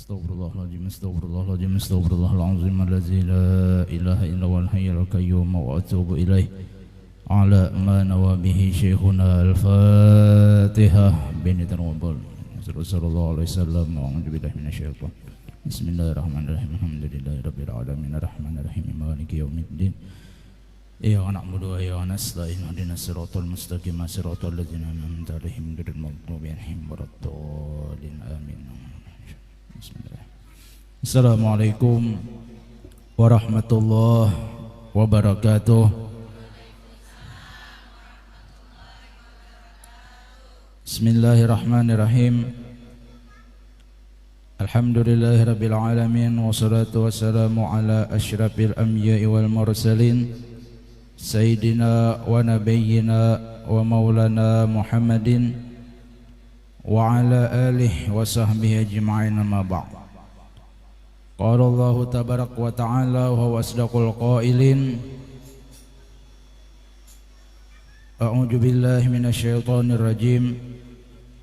Astaghfirullahaladzim, astaghfirullahaladzim, astaghfirullahaladzim alladzi la ilaha illa huwal hayyul qayyum wa atubu ilaih. Ala ma nawabihi syekhuna al-Fatihah binitanawabbal. Sallallahu alaihi wasallam wa a'udzu billahi minasyaitan. Bismillahirrahmanirrahim. Alhamdulillahi rabbil alamin arrahmanirrahim maliki yaumiddin. Iyyaka na'budu wa iyyaka nasta'in ihdinas siratal mustaqim siratal ladzina an'amta 'alaihim ghairil maghdubi 'alaihim waladdallin amin. Bismillah. Assalamualaikum warahmatullahi wabarakatuh. Bismillahirrahmanirrahim. Alhamdulillahirabbil alamin wassalatu wassalamu ala asyrafil anbiya'i wal mursalin sayyidina wa nabiyyina wa maulana Muhammadin wa ala alihi wa sahbihi ajma'in amma ba'd. Qala Allahu tabarak wa ta'ala wa huwa asdaqul qailin. A'udzu billahi minasy syaithanir rajim.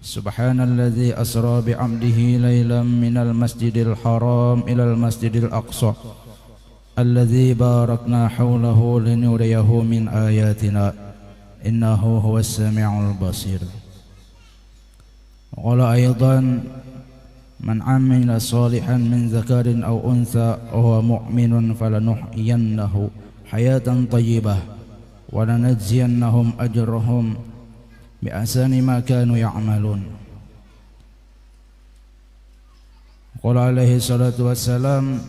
Subhanalladzi asra bi 'abdihi lailan minal masjidil haram ilal masjidil aqsa alladzi barakna hawlahu linuriyahu min ayatina innahu huwas sami'ul basir. Qala aidan man 'amila salihan min dzakarin aw untha wa huwa mu'minun falanuhyiyannahu hayatan thayyibah wa lanajziyannahum ajrahum bi ahsani ma kanu ya'malun. Qala alaihi salatu wassalam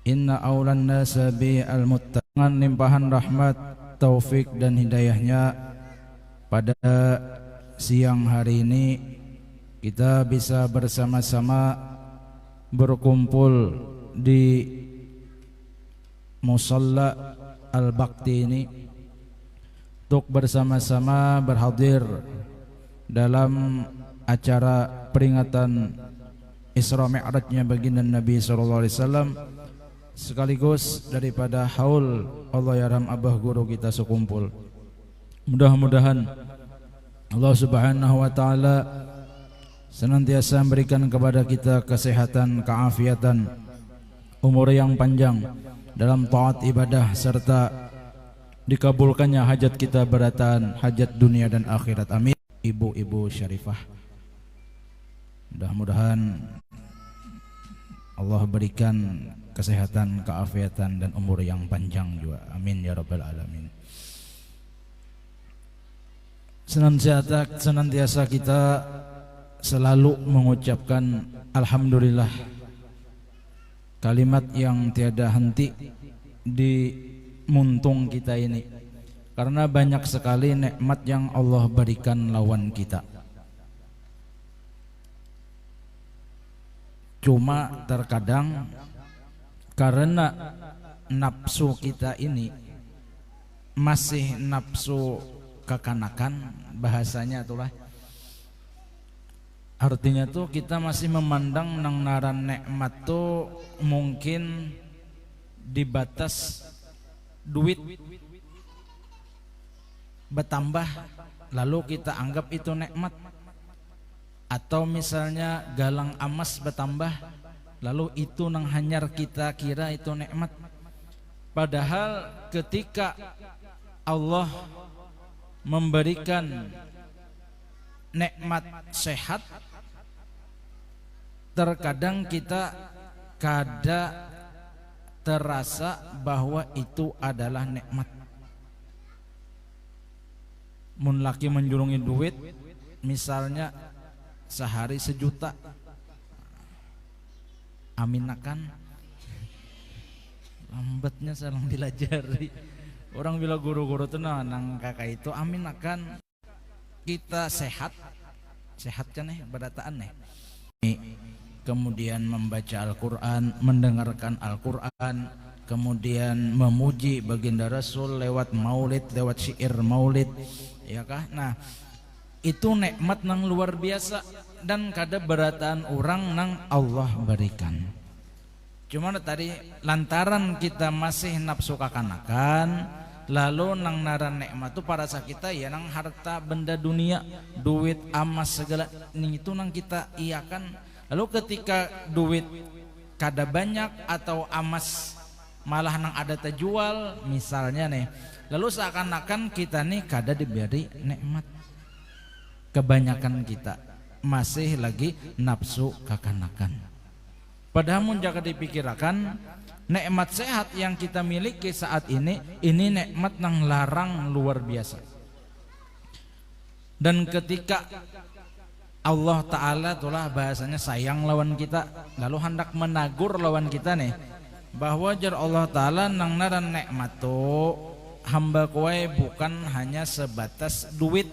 inna awlan nasa bi al-muttaqin. Limpahan rahmat, taufik dan hidayahnya pada siang hari ini kita bisa bersama-sama berkumpul di musalla al-Bakti ini untuk bersama-sama berhadir dalam acara peringatan Isra Mi'rajnya baginda Nabi sallallahu alaihi wasallam, sekaligus daripada haul Allahyarham abah guru kita sekumpul. Mudah-mudahan Allah Subhanahu wa taala senantiasa memberikan kepada kita kesehatan, keafiatan, umur yang panjang dalam taat ibadah serta dikabulkannya hajat kita beratan, hajat dunia dan akhirat. Amin. Ibu-ibu syarifah, mudah-mudahan Allah berikan kesehatan, keafiatan dan umur yang panjang juga. Amin ya rabbal alamin. Senantiasa kita selalu mengucapkan alhamdulillah, kalimat yang tiada henti di muntung kita ini, karena banyak sekali nikmat yang Allah berikan lawan kita. Cuma terkadang karena nafsu kita ini masih nafsu kekanakan, bahasanya itulah. Artinya tuh kita masih memandang nang naran nikmat tuh mungkin di batas duit bertambah lalu kita anggap itu nikmat, atau misalnya galang emas bertambah lalu itu nang hanyar kita kira itu nikmat. Padahal ketika Allah memberikan nikmat sehat, terkadang kita kada terasa bahwa itu adalah nikmat. Mun laki menjulungi duit misalnya sehari 1 juta, aminakan lambatnya salang dilajari orang bila guru-guru tuh nang kakak itu aminakan kita sehat kan berataan kemudian membaca Al-Quran, mendengarkan Al-Quran, kemudian memuji baginda Rasul lewat maulid, lewat syair maulid, ya kah? Nah, itu nikmat yang luar biasa dan kada berataan orang nang Allah berikan. Cuman tadi lantaran kita masih nafsu kakanakan, lalu nang naran nikmat tu pada saat kita ya nang harta benda dunia, duit, emas segala ning itu nang kita iakan. Lalu ketika duit kada banyak atau emas malah nang ada terjual misalnya nih, lalu seakan-akan kita nih kada diberi nikmat. Kebanyakan kita masih lagi nafsu kakanakan. Padahal mun jika dipikirkan nikmat sehat yang kita miliki saat ini nikmat nang larang luar biasa. Dan ketika Allah Ta'ala itulah bahasanya sayang lawan kita, lalu hendak menagur lawan kita nih, bahwa jar Allah Ta'ala nang naran nikmat tu hamba kowe bukan hanya sebatas duit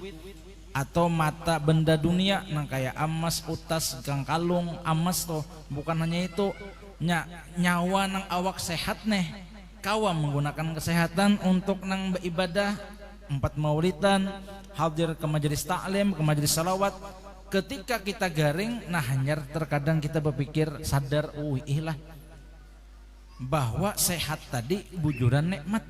atau mata benda dunia nang kayak emas, utas, gang kalung, emas tuh bukan hanya itu, nyawa nang awak sehat nih kawa menggunakan kesehatan untuk nang beribadah 4 maulidan, hadir ke majelis taklim, ke majelis salawat. Ketika kita garing, nah hanyar terkadang kita berpikir sadar, ihlah bahwa sehat tadi bujuran nikmat.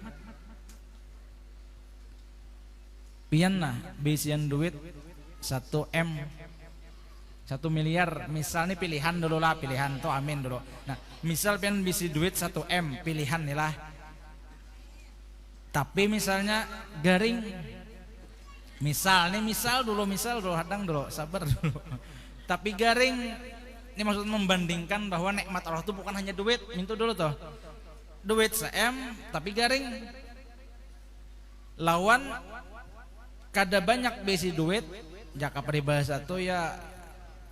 Pian nah bisian duit 1 M 1 miliar misalnya, pilihan dulu lah, pilihan tuh amin dulu. Nah misal pian bisi duit 1 M pilihan nih lah, tapi misalnya garing, misal dulu hadang dulu sabar dulu, tapi garing ini maksud membandingkan bahwa nikmat Allah itu bukan hanya duit. Mintu dulu tuh duit 1 M tapi garing, lawan kada banyak besi duit, jaka peribahasa tuh ya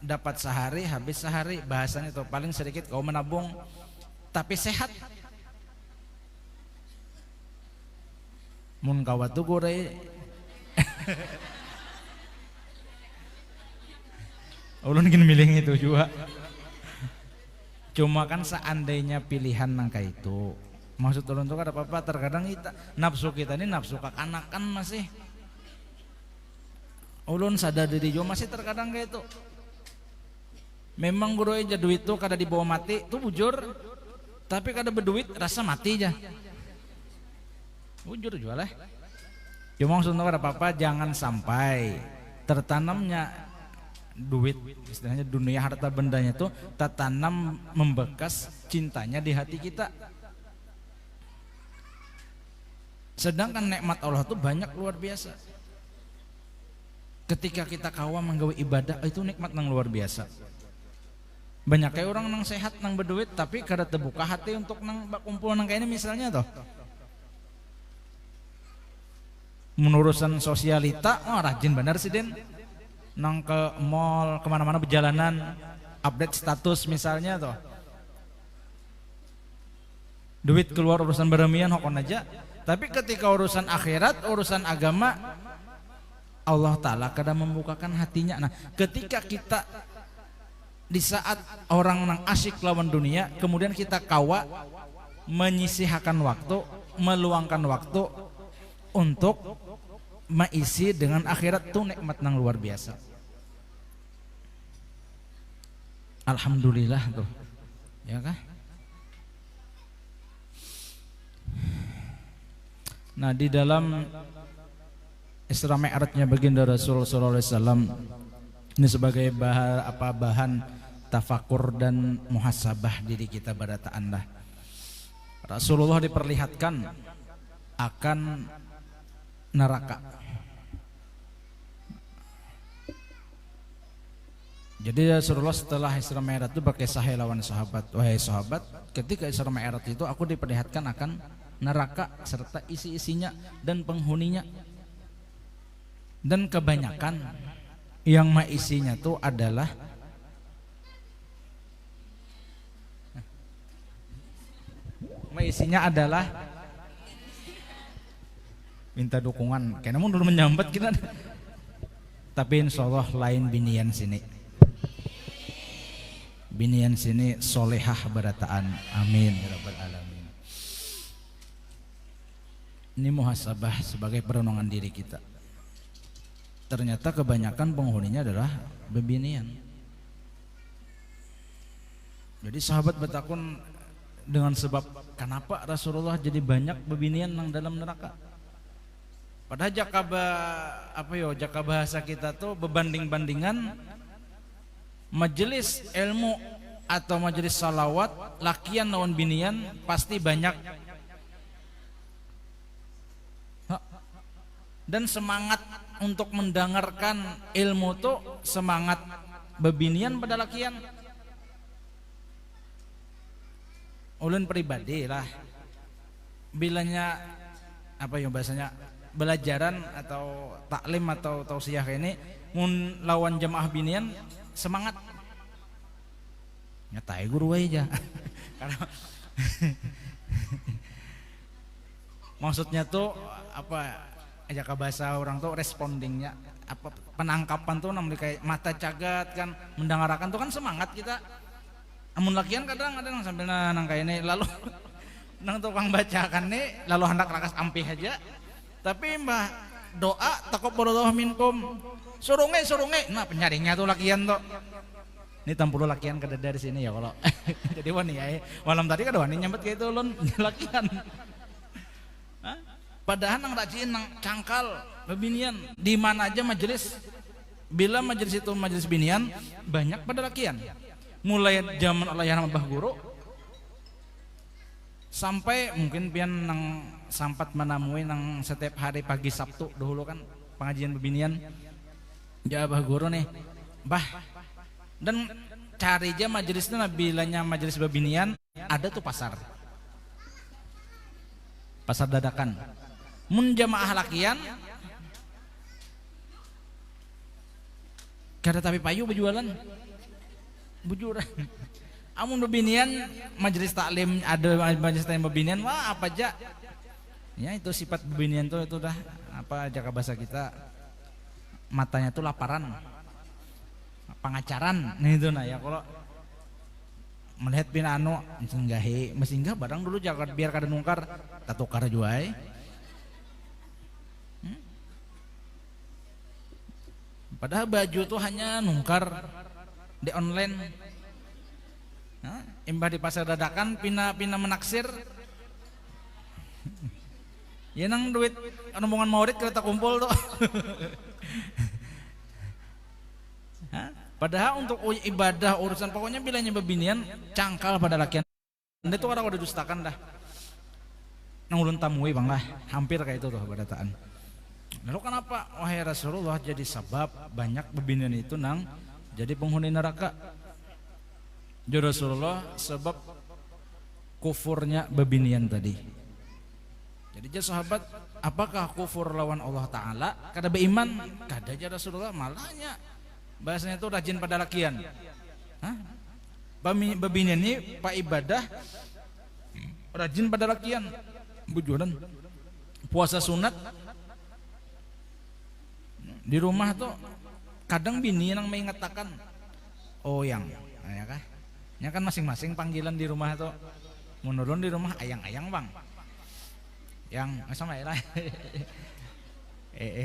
dapat sehari habis sehari, bahasanya tuh paling sedikit kau menabung tapi sehat. Mun kawat tuh gore ulun gini milih itu juga. Cuma kan seandainya pilihan nangka itu, maksud ulun tuh kada apa-apa, terkadang kita nafsu kita ini nafsu kakanakan masih. Ulun sadar diri juga masih terkadang kayak itu. Memang guru aja duit tuh kada dibawa mati tuh bujur, tapi kada berduit rasa mati aja. Bujur juga lah. Cuma maksudnya kada apa-apa, jangan sampai tertanamnya duit, istilahnya dunia harta bendanya tuh tertanam membekas cintanya di hati kita. Sedangkan nikmat Allah tuh banyak luar biasa. Ketika kita kawa menggawe ibadah itu nikmat nang luar biasa. Banyak kayak orang nang sehat nang berduit tapi kada terbuka hati untuk nang kumpul nang kayak ini misalnya toh. Menurusan sosialita, rajin benar sih Den. Nang ke mall, kemana-mana berjalanan, update status misalnya toh. Duit keluar urusan beremian hokon aja. Tapi ketika urusan akhirat, urusan agama, Allah Ta'ala kadang membukakan hatinya. Nah ketika kita di saat orang nang asyik lawan dunia, kemudian kita kawa menyisihkan waktu, meluangkan waktu untuk mengisi dengan akhirat tuh nikmat nang luar biasa. Alhamdulillah tuh, ya kah? Nah di dalam Isra Mi'rajnya baginda Rasul sallallahu alaihi wasallam ini sebagai bahan tafakur dan muhasabah diri kita pada ta'anlah. Rasulullah diperlihatkan akan neraka. Jadi Rasulullah setelah Isra Mi'raj itu berkisah lawan sahabat, wahai sahabat, ketika Isra Mi'raj itu aku diperlihatkan akan neraka serta isi-isinya dan penghuninya. Dan kebanyakan yang isinya tuh adalah minta dukungan. Kayaknya mau dulu menyambat kita. Tapi insya Allah lain binian sini. Binian sini solehah berataan. Amin ya rabbal alamin. Ini muhasabah sebagai perenungan diri kita. Ternyata kebanyakan penghuninya adalah bebinian. Jadi sahabat bertakun dengan sebab kenapa Rasulullah jadi banyak bebinian nang dalam neraka. Padahal jaka bahasa kita tuh bebanding-bandingan majelis ilmu atau majelis salawat lakian lawan binian pasti banyak. Dan semangat untuk mendengarkan ilmu tuh semangat bebinian pada lakian. Ulun pribadi lah bilanya bahasanya belajaran atau taklim atau tausiah ini mun lawan jamaah binian semangat nyatai guru aja karena maksudnya tuh jaka bahasa orang tuh respondingnya penangkapan tuh namanya kayak mata cagat kan mendengarkan tuh kan semangat kita. Amun lakian kadang sambil nang kayak ini lalu nang tukang bacakan nih lalu hendak rakas ampih aja. Tapi mbah doa taqabbalallahu minkum surunge nah penyaringnya tuh lakian tuh. Ini 60 lakian kada dari sini ya kalau. Jadi wani ya malam tadi kada wani nyambet kayak itu ulun lakian. Padahal nang rajin nang cangkal bebinian di mana aja majelis. Bila majelis itu majelis binian banyak pada lakian. Mulai zaman Allahyarham Mbah Guru sampai mungkin pian nang sampat menemui nang setiap hari pagi Sabtu dahulu kan pengajian bebinian ya Mbah Guru nih Mbah dan cari aja majelisnya bilanya majelis bebinian ada tuh pasar dadakan mun jamaah lakian kada tapi payu berjualan bujuran. Amun bebinian majelis taklim ada majelis taklim bebinian wah apa aja. Ya itu sifat bebinian tuh itu dah jaka bahasa kita matanya tuh laparan. Pangacaran nih itu nah ya kalau melihat pina singgahi mesinggah barang dulu jangan biar kada nungkar tatukar juai. Padahal baju tuh hanya nungkar di online, imbah di pasar dadakan pina menaksir, ya nang duit rombongan maulid kita kumpul tuh. Padahal untuk ibadah urusan pokoknya bilanya bebinian cangkal pada lakian, itu orang udah dustakan dah. Nang ulun tamui bang lah, hampir kayak itu tuh badataan. Lalu kenapa wahai Rasulullah jadi sebab banyak bebinian itu nang jadi penghuni neraka? Ya Rasulullah sebab kufurnya bebinian tadi. Jadi ya sahabat, apakah kufur lawan Allah Ta'ala? Kada beriman, kada ya Rasulullah. Malahnya bahasanya itu rajin pada lakian. Bebinian ini pak ibadah rajin pada lakian. Bujuran puasa sunat di rumah tuh kadang bini yang mengatakan yang ya kah? Ya kan masing-masing panggilan di rumah tuh menurun di rumah ayang-ayang bang yang sama ya lah.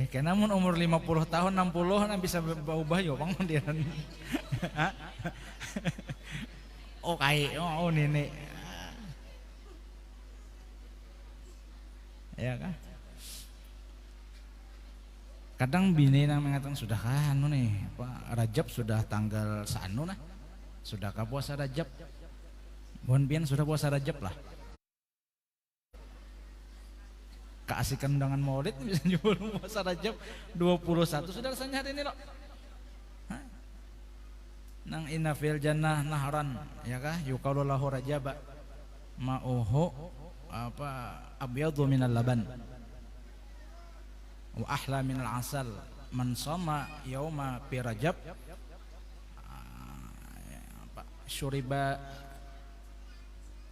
Karena mun umur 50 tahun 60 kan bisa berubah ya bang mandiran. Nenek ya kah? Kadang bini yang mengatakan sudah Rajab sudah tanggal sanu nah, sudahkah puasa Rajab? Bon pian sudah puasa Rajab lah. Keasikan undangan maulid bisa nyebut puasa Rajab 21 sudah rasanya hari ini loh. Nang inna fil jannah nahran ya kah yuqalu lahu rajaba ma'uhu abyadu minal laban wa ahla minal asal man sama yauma fi rajab syuriba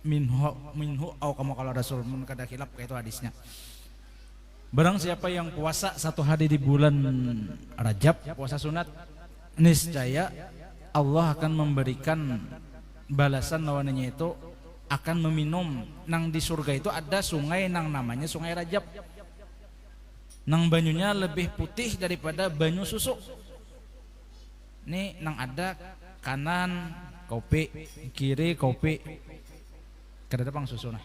minhu au kama qala rasul mun kada khilaf kayak itu hadisnya. Barang siapa yang puasa satu hari di bulan Rajab puasa sunat, niscaya Allah akan memberikan balasan lawannya, itu akan meminum nang di surga itu ada sungai nang namanya sungai Rajab. Nang banyunya lebih putih daripada banyu susu. Nih nang ada kanan kopi, kiri kopi, kada depan susu nah.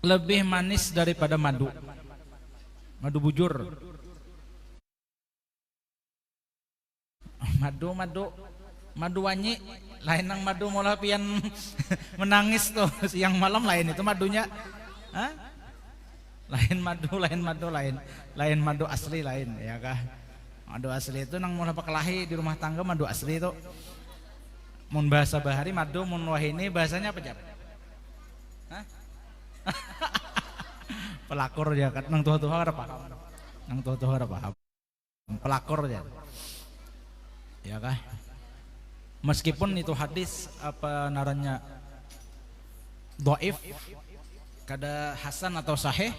Lebih manis daripada madu. Madu bujur. Madu wanyi lain nang madu mola pian menangis tuh siang malam lain itu madunya. Hah? Lain madu asli lain ya kah? Madu asli itu nang mola pakelahi di rumah tangga madu asli itu. Mun bahasa bahari madu mun wahini bahasanya apa Jap? Hah? Pelakor ya kan nang tua-tua ada paham. Nang tua-tua ada paham. Pelakor ya. Ya kah? Meskipun itu hadis apa narannya dhaif, kada hasan atau sahih,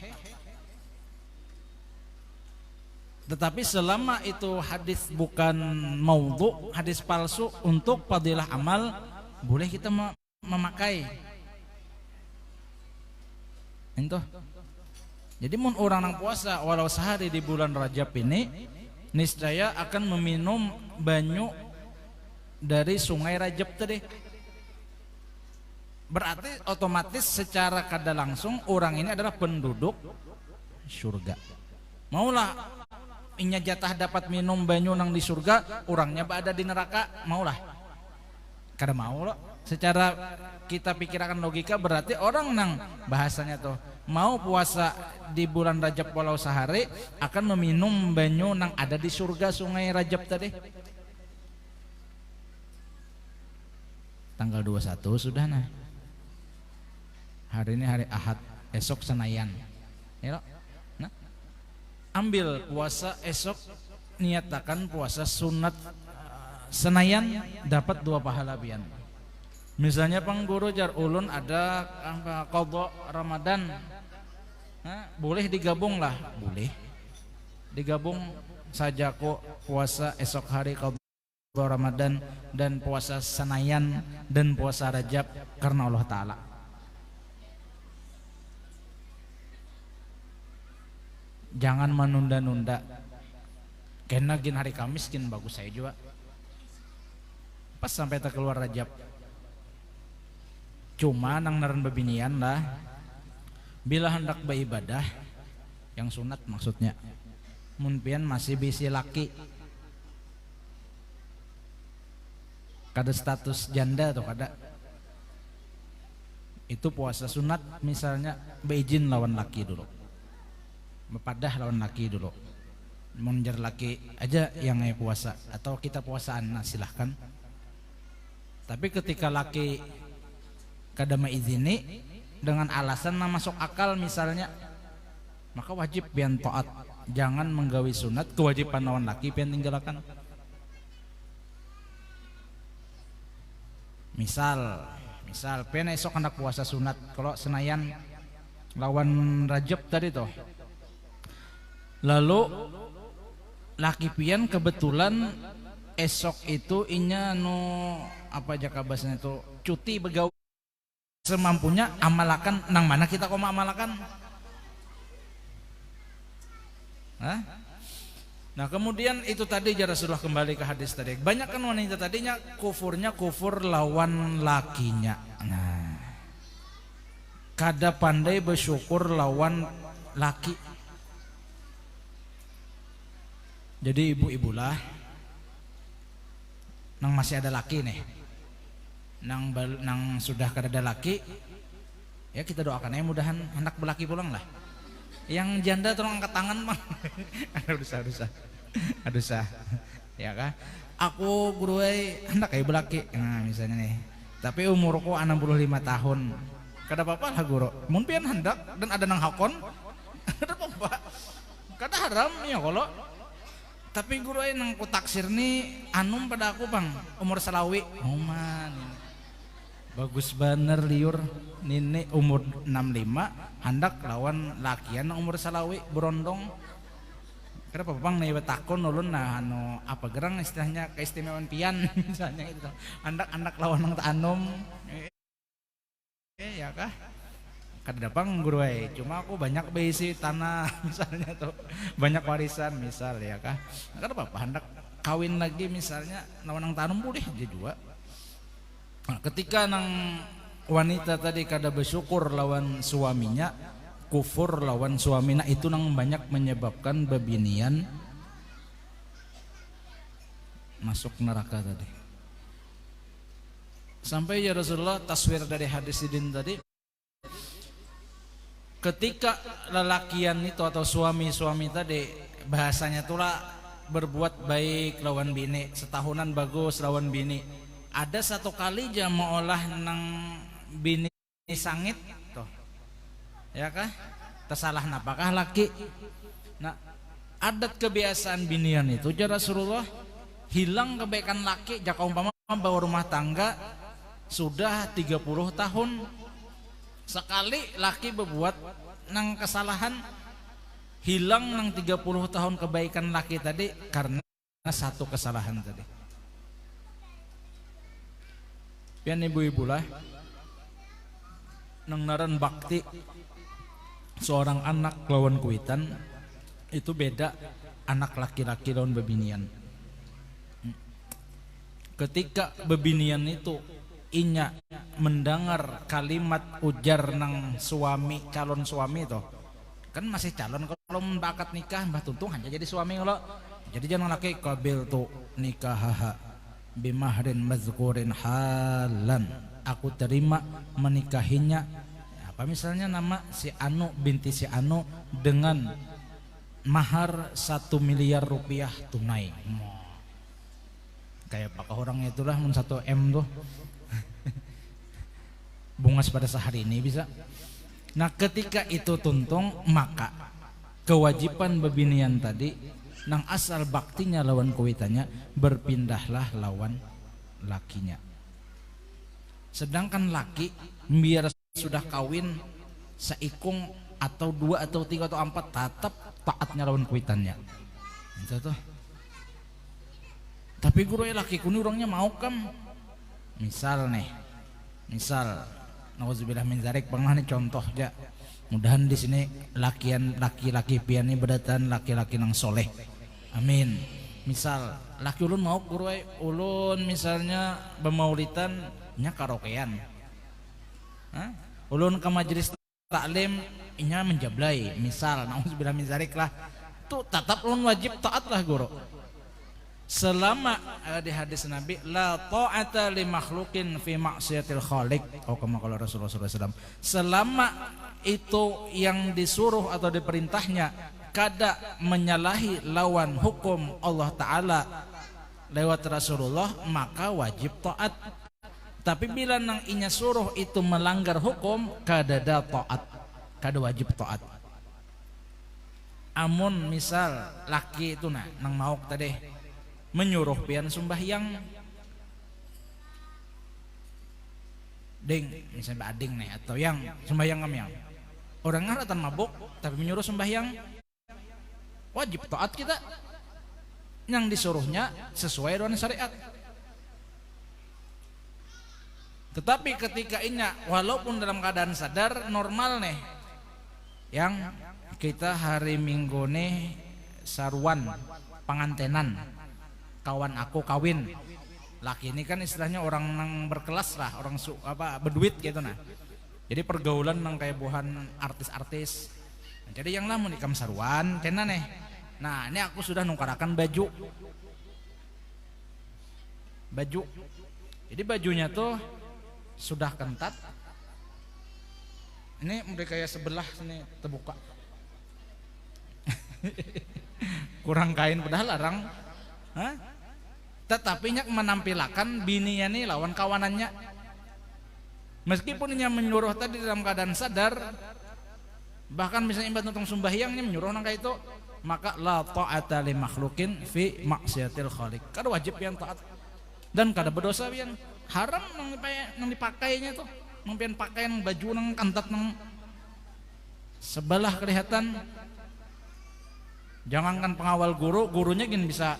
tetapi selama itu hadis bukan maudhu, hadis palsu, untuk fadilah amal boleh kita memakai. Itu. Jadi mun orang nang puasa walau sehari di bulan Rajab ini niscaya akan meminum banyu dari sungai Rajab tadi. Berarti otomatis secara kada langsung orang ini adalah penduduk surga. Maulah inya jatah dapat minum banyu nang di surga, orangnya ada di neraka, maulah. Kada mau loh. Secara kita pikirkan logika berarti orang nang bahasanya tuh mau puasa di bulan Rajab walau sehari akan meminum banyu nang ada di surga sungai Rajab tadi. Tanggal 21 sudah nah. Hari ini hari Ahad, esok Senayan. Ya, nah, ambil puasa esok, niatakan puasa sunat Senayan dapat 2 pahala pian. Misalnya pengguru jar ulun ada qadha Ramadan, boleh digabung lah, boleh digabung saja kok puasa esok hari qadha Ramadan dan puasa Senayan dan puasa Rajab karena Allah Ta'ala. Jangan menunda-nunda. Karena gin hari Kamis gin bagus saya juga. Pas sampai tak keluar Rajab. Cuma nang naran bebinian lah. Bila hendak beribadah yang sunat maksudnya. Mun pian masih bisi laki. Kada status janda atau kada. Itu puasa sunat misalnya beizin lawan laki dulu. Bepadah lawan laki dulu. Munjar laki aja yang puasa atau kita puasaan, nah silahkan. Tapi ketika laki kada maizini dengan alasan masuk akal misalnya, maka wajib pian taat. Jangan menggawi sunat kewajiban lawan laki pian tinggalkan. Misal pian esok hendak puasa sunat, kalau Senayan lawan Rajab tadi toh. Lalu laki pian kebetulan esok itu inya apa aja kabasnya itu cuti begawi, semampunya amalakan nang mana kita koma amalakan. Hah? Nah kemudian itu tadi Rasulullah kembali ke hadis tadi. Banyak kan wanita tadinya kufurnya kufur lawan lakinya. Nah, kada pandai bersyukur lawan laki. Jadi ibu-ibu lah, nang masih ada laki nih, nang sudah kada ada laki, ya kita doakan ya mudahan hendak berlaki pulang lah. Yang janda tolong angkat tangan bang. Aduh sah, ya kah? Aku guru hendak kayak berlaki, nah misalnya nih. Tapi umurku 65 tahun, kada apa-apa lah guru. Mungkin hendak dan ada nang hakon, kada apa-apa, kada haram ya kalau. Tapi guru nang ku taksir nih anum pada aku bang, umur salawi. Oh man, bagus bener liur. Nini umur 65 hendak lawan lakian umur salawi berondong. Kenapa bang nih takon ulun nah anu apa gerang istilahnya keistimewaan pian misalnya itu. Hendak lawan nang anum. Ya kah? Kada bang guru cuma aku banyak besi tanah misalnya tuh, banyak warisan misal ya kah. Kada apa-apa hendak kawin lagi misalnya lawan nang tanam boleh dia juga. Nah, ketika nang wanita tadi kada bersyukur lawan suaminya, kufur lawan suaminya, itu nang banyak menyebabkan bebinian masuk neraka tadi. Sampai ya Rasulullah taswir dari hadis idin tadi, ketika lelakian itu atau suami-suami tadi bahasanya itulah berbuat baik lawan bini, setahunan bagus lawan bini, ada satu kali aja mau olah nang bini sangit toh, ya kah? Tersalah napakah laki? Nah, adat kebiasaan binian itu ya Rasulullah, hilang kebaikan laki jaka umpama bawa rumah tangga sudah 30 tahun, sekali laki berbuat nang kesalahan, hilang nang 30 tahun kebaikan laki tadi karena satu kesalahan tadi. Pian ibu-ibu lah nang naran bakti seorang anak lawan kuitan itu beda anak laki-laki lawan bebinian. Ketika bebinian itu inya mendengar kalimat ujar nang suami, calon suami itu kan masih calon, kalau membakat nikah mbah tuntung hanya jadi suami kalau jadi jangan laki kabil tu nikah bimahrin mazkurin halan, aku terima menikahinya apa misalnya nama si Anu binti si Anu dengan mahar 1 miliar rupiah tunai. Kayak pakah orang itulah 1 M tuh bungas pada sehari ini bisa. Nah ketika itu tuntung, maka kewajiban bebinian tadi nang asal baktinya lawan kuitannya berpindahlah lawan lakinya. Sedangkan laki biar sudah kawin seikung atau 2 atau 3 atau 4 tetap taatnya lawan kuitannya. Itu tuh. Tapi guru laki kuni orangnya mau kam. Misal nih, misal nauzubillah min dzalik, pernah nih contoh aja. Mudahan di sini laki-laki pian ini berdatan laki-laki nang soleh. Amin. Misal laki ulun mau guru ulun misalnya bemaulitan nya karaokean. Ulun ke majelis taklim inya menjablai. Misal nauzubillah min dzalik lah. Tuh tetap ulun wajib taat lah guru. Selama di hadis Nabi la ta'ata li makhluqin fi maksiatil khaliq, atau kama qala Rasulullah SAW, selama itu yang disuruh atau diperintahnya kada menyalahi lawan hukum Allah Ta'ala lewat Rasulullah, maka wajib taat. Tapi bila nang inya suruh itu melanggar hukum, kada da taat, kada wajib taat. Amun misal laki itu nang mau tadi menyuruh pian sembahyang ding, misalnya ading nih atau yang sembahyang yang orang ngaratan mabuk tapi menyuruh sembahyang, wajib taat kita yang disuruhnya sesuai dengan syariat. Tetapi ketika inya walaupun dalam keadaan sadar normal nih, yang kita hari Minggu nih saruan pangantenan, kawan aku kawin, laki ini kan istilahnya orang yang berkelas lah, orang berduit gitu nah. Jadi pergaulan nang kayak buhan artis-artis. Nah, jadi yang lamun ikam saruan kena nih. Nah ini aku sudah nungkarakan baju. Jadi bajunya tuh sudah kentat. Ini udah kayak sebelah sini terbuka. Kurang kain padahal larang. Tetapi nyak menampilkan bininya nih lawan kawanannya, meskipun dia menyuruh tadi dalam keadaan sadar, bahkan misalnya imbat nonton sembahyangnya menyuruh nang kayak itu, maka la ta'ata li makhluqin fi maksiatil khaliq, kada wajib yang taat dan kada berdosa pian. Haram nang dipakainya tuh, nang pian pakai nang baju nang kantat nang sebelah kelihatan. Jangankan pengawal gurunya gini bisa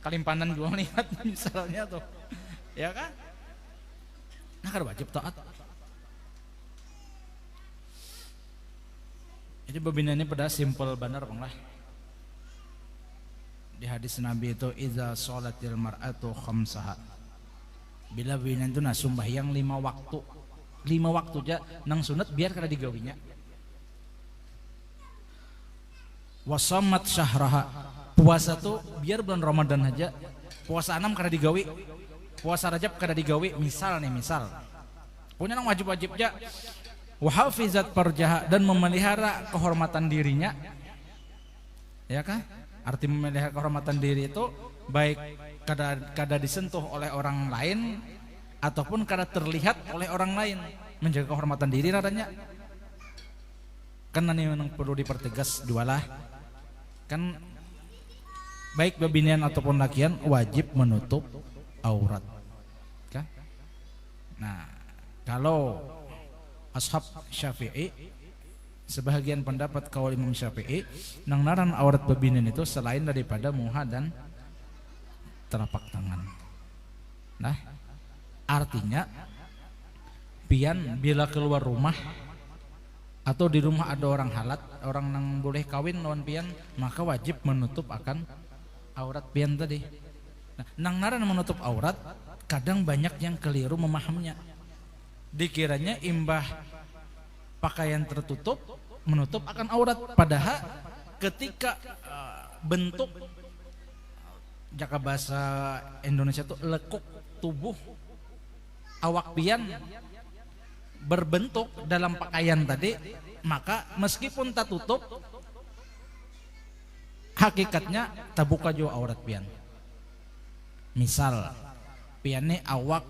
kalimpanan juga lihat misalnya tuh, ya kan? Nah kan wajib taat. Jadi bebina ini pada simple benar bang lah. di hadis Nabi itu iza sholatil mar'atu khamsaha, bila binian itu sembahyang 5 waktu, 5 waktu aja nang sunat biar kada digawinya. Wasamat syahraha, puasa tuh biar bulan Ramadan aja, puasa 6 kada digawi, puasa Rajab kada digawi, misal punya nang wajib-wajib aja. Wahafizat farjaha, dan memelihara kehormatan dirinya, ya kan? Arti memelihara kehormatan diri itu baik kada disentuh oleh orang lain ataupun kada terlihat oleh orang lain, menjaga kehormatan diri radanya. Kan ini yang perlu dipertegas dualah. Kan baik babinian ataupun lakian wajib menutup aurat. Kan? Nah, kalau ashab Syafi'i, sebahagian pendapat kaul Imam Syafi'i, nang naran aurat babinian itu selain daripada muha dan telapak tangan. Nah, artinya pian bila keluar rumah atau di rumah ada orang halat, orang nang boleh kawin lawan pian, maka wajib menutup akan aurat pian tadi. Nah, nang naran menutup aurat, kadang banyak yang keliru memahaminya. Dikiranya imbah pakaian tertutup menutup akan aurat, padahal ketika bentuk jaka bahasa Indonesia itu lekuk tubuh awak pian berbentuk dalam pakaian tadi, maka meskipun tak tutup hakikatnya terbuka juga aurat pian. Misal pian ini awak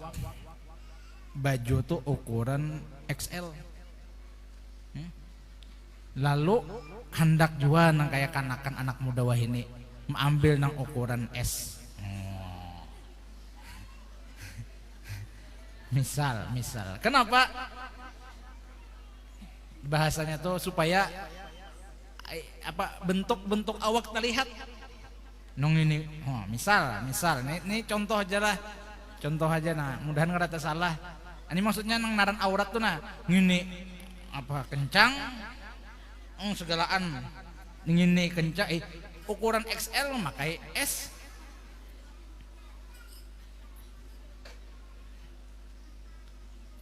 baju tuh ukuran XL, lalu hendak juga nang kayak kanakan anak muda wah ini mengambil nang ukuran S. Misal, kenapa bahasanya tuh supaya bentuk awak terlihat nong ini. Misal ini contoh aja nah, mudahan nggak ada salah. Ini maksudnya nang naran aurat tuh nah ngini kencang segalaan ngini kencang ukuran XL memakai S.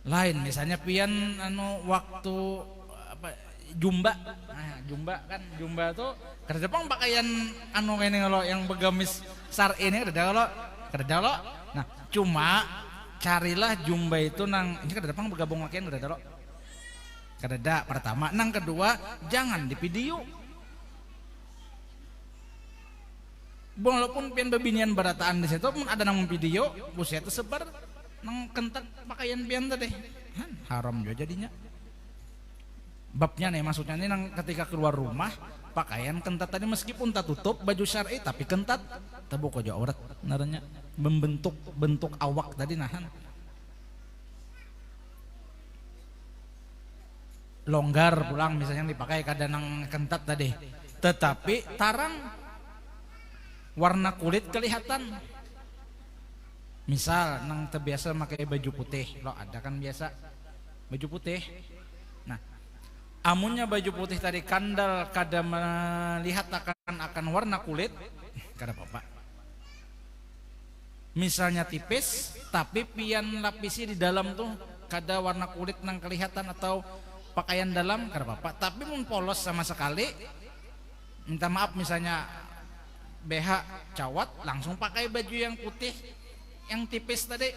Lain misalnya pian waktu jumba. Nah, jumba tuh kada Jepang pakaian ini kalau yang begamis sar ini kada lo. Nah, cuma carilah jumba itu nang ini kada Jepang bergabung lakian kada lo. Kada pertama, nang kedua jangan di video. Walaupun pian babinian barataan di situ pun ada nang video, buset sebar nang kentak pakaian pian tadi. Haram juga jadinya. Babnya nih maksudnya ini nang ketika keluar rumah pakaian kentat tadi meskipun tak tutup baju syar'i tapi kentat terbuka aja aurat naranya, membentuk bentuk awak tadi nahan. Longgar pulang misalnya dipakai kadang nang kentat tadi, tetapi tarang warna kulit kelihatan. Misal nang terbiasa pakai baju putih, lo ada kan biasa baju putih. Nah, amunnya baju putih tadi kandal kada melihat akan warna kulit, kada apa-apa. Misalnya tipis tapi pian lapisi di dalam tuh kada warna kulit nang kelihatan atau pakaian dalam kada apa-apa. Tapi mun polos sama sekali, minta maaf misalnya BH cawat langsung pakai baju yang putih yang tipis tadi.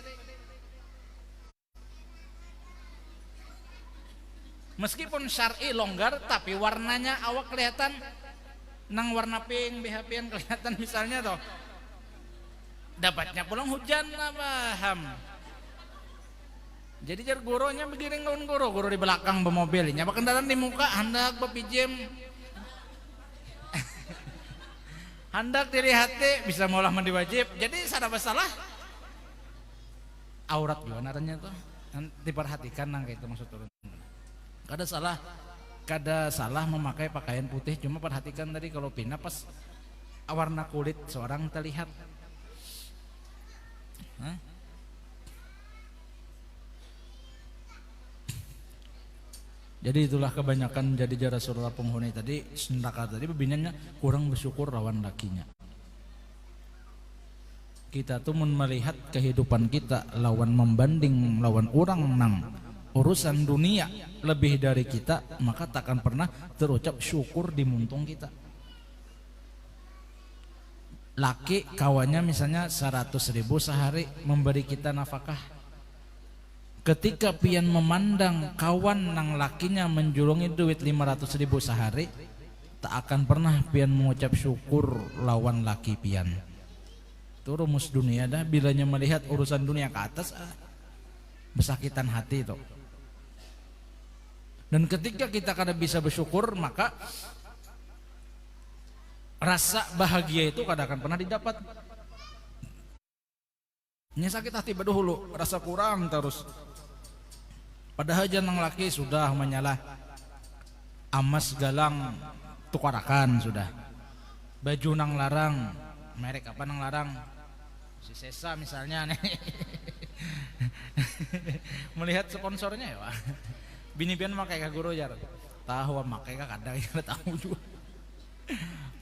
Meskipun syar'i longgar tapi warnanya awak kelihatan nang warna pink BH pink kelihatan misalnya toh. Dapatnya pulang hujan lah paham. Jadi jar goronya begiring lawan goro di belakang bermobilnya kendaraan di muka hendak berpijem. Hendak dilihat bisa molah mandi wajib. Jadi sada masalah aurat juga naranya tuh diperhatikan nang kayak itu maksud turun. Kada salah memakai pakaian putih, cuma perhatikan tadi kalau pina pas warna kulit seorang terlihat. Jadi itulah kebanyakan jadi Rasulullah penghuni tadi sendaka tadi bebinanya kurang bersyukur lawan lakinya. Kita tuh melihat kehidupan kita lawan membanding lawan orang nang urusan dunia lebih dari kita, maka takkan pernah terucap syukur di muntung kita. Laki kawannya misalnya 100.000 sehari memberi kita nafkah. Ketika pian memandang kawan nang lakinya menjulungi duit 500.000 sehari, tak akan pernah pian mengucap syukur lawan laki pian. Itu rumus dunia dah, bilanya melihat urusan dunia ke atas besakitan hati itu. Dan ketika kita kada bisa bersyukur, maka rasa bahagia itu kada akan pernah didapat. Nya sakit hati dahulu, rasa kurang terus. Padahal janang laki sudah menyalah amas galang tukarakan sudah. Baju nang larang, merek apa nang larang? Si Sesa misalnya nih. Melihat sponsornya ya, Pak. Bini pian makai ka guru jar. Tahu makai ka kadang ya tahu juga.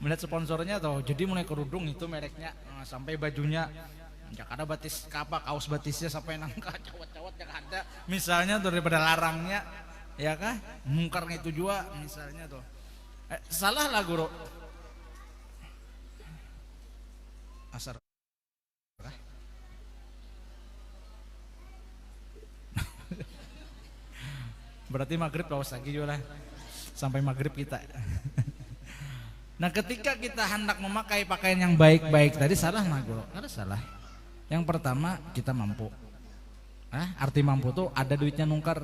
Melihat sponsornya tuh, jadi mulai kerudung itu mereknya sampai bajunya. Ya kada batis apa kaos batisnya sampai nangka cawat-cawat yang ada misalnya tuh, daripada larangnya ya kah mungkarnya itu juga misalnya tuh salah lah guru asar berarti maghrib kaos lagi juga lah sampai maghrib kita. Nah ketika kita hendak memakai pakaian yang baik-baik tadi salah lah guru, kada salah. Yang pertama kita mampu. Arti mampu tuh ada duitnya nungkar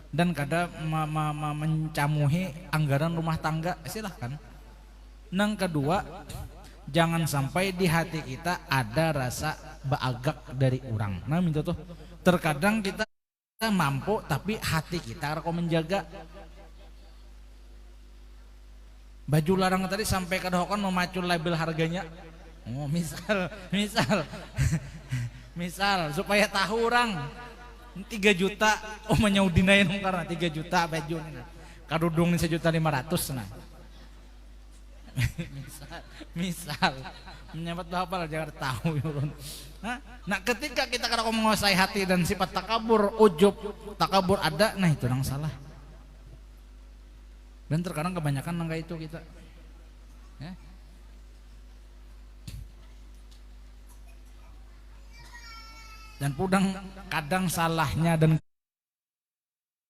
dan kada mencamuhi anggaran rumah tangga, silahkan. Yang kedua, jangan sampai di hati kita ada rasa baagak dari orang. Nah minta tuh terkadang kita mampu tapi hati kita harus menjaga. Baju larang tadi sampai kedohkan memacu label harganya. Oh misal supaya tahu orang 3 juta oh menyaudinain karena 3 juta baju ini kadudung 1.500.000 nah. misal menyambat bahapa jangan tahu yurun. Nah ketika kita kadang menguasai hati dan sifat takabur, ujub, takabur ada, nah itu yang salah. Dan terkadang kebanyakan nangga itu kita. Ya. Dan pudang kadang salahnya dan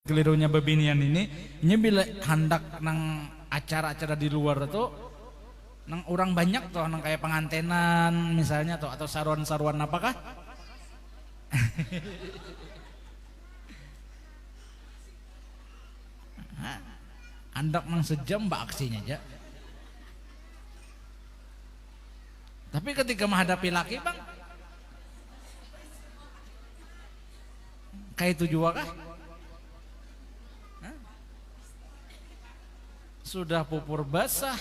kelirunya bebinian ini bila hendak nang acara-acara di luar tuh nang orang banyak tuh nang kayak pengantenan misalnya tuh atau saruan-saruan apakah hendak nang sejam mbak aksinya aja. Tapi ketika menghadapi laki bang kayak itu juga kah? Sudah pupur basah,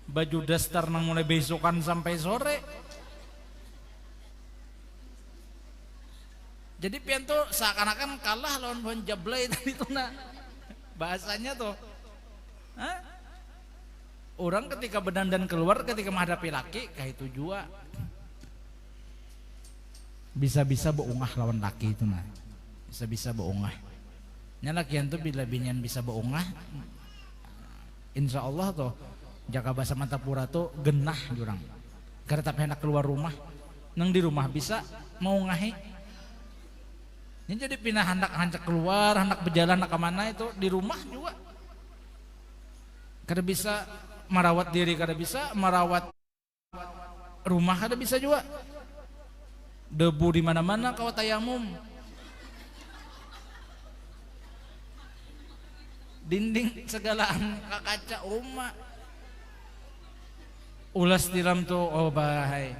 baju daster nang mulai besokan sampai sore. Jadi pian tuh seakan-akan kalah lawan pohon jablay tadi tuh nah. Bahasanya tuh. Orang ketika berdandan keluar ketika menghadapi laki kayak itu juga. Bisa-bisa beungah lawan laki itu nah, bisa-bisa beungah. Nya lakian tuh bila binian bisa beungah, insya Allah tuh jaga bahasa Mantapura tuh genah jurang. Karena tapi hendak keluar rumah, nang di rumah bisa mau ngahi. Ini jadi pindah hendak keluar, hendak berjalan ke mana itu di rumah juga. Kada bisa merawat diri, kada bisa merawat rumah, kada bisa juga. Debu di mana-mana kau tayamum. Dinding segala kaca rumah. Ulas tiram tuh oh bahaya.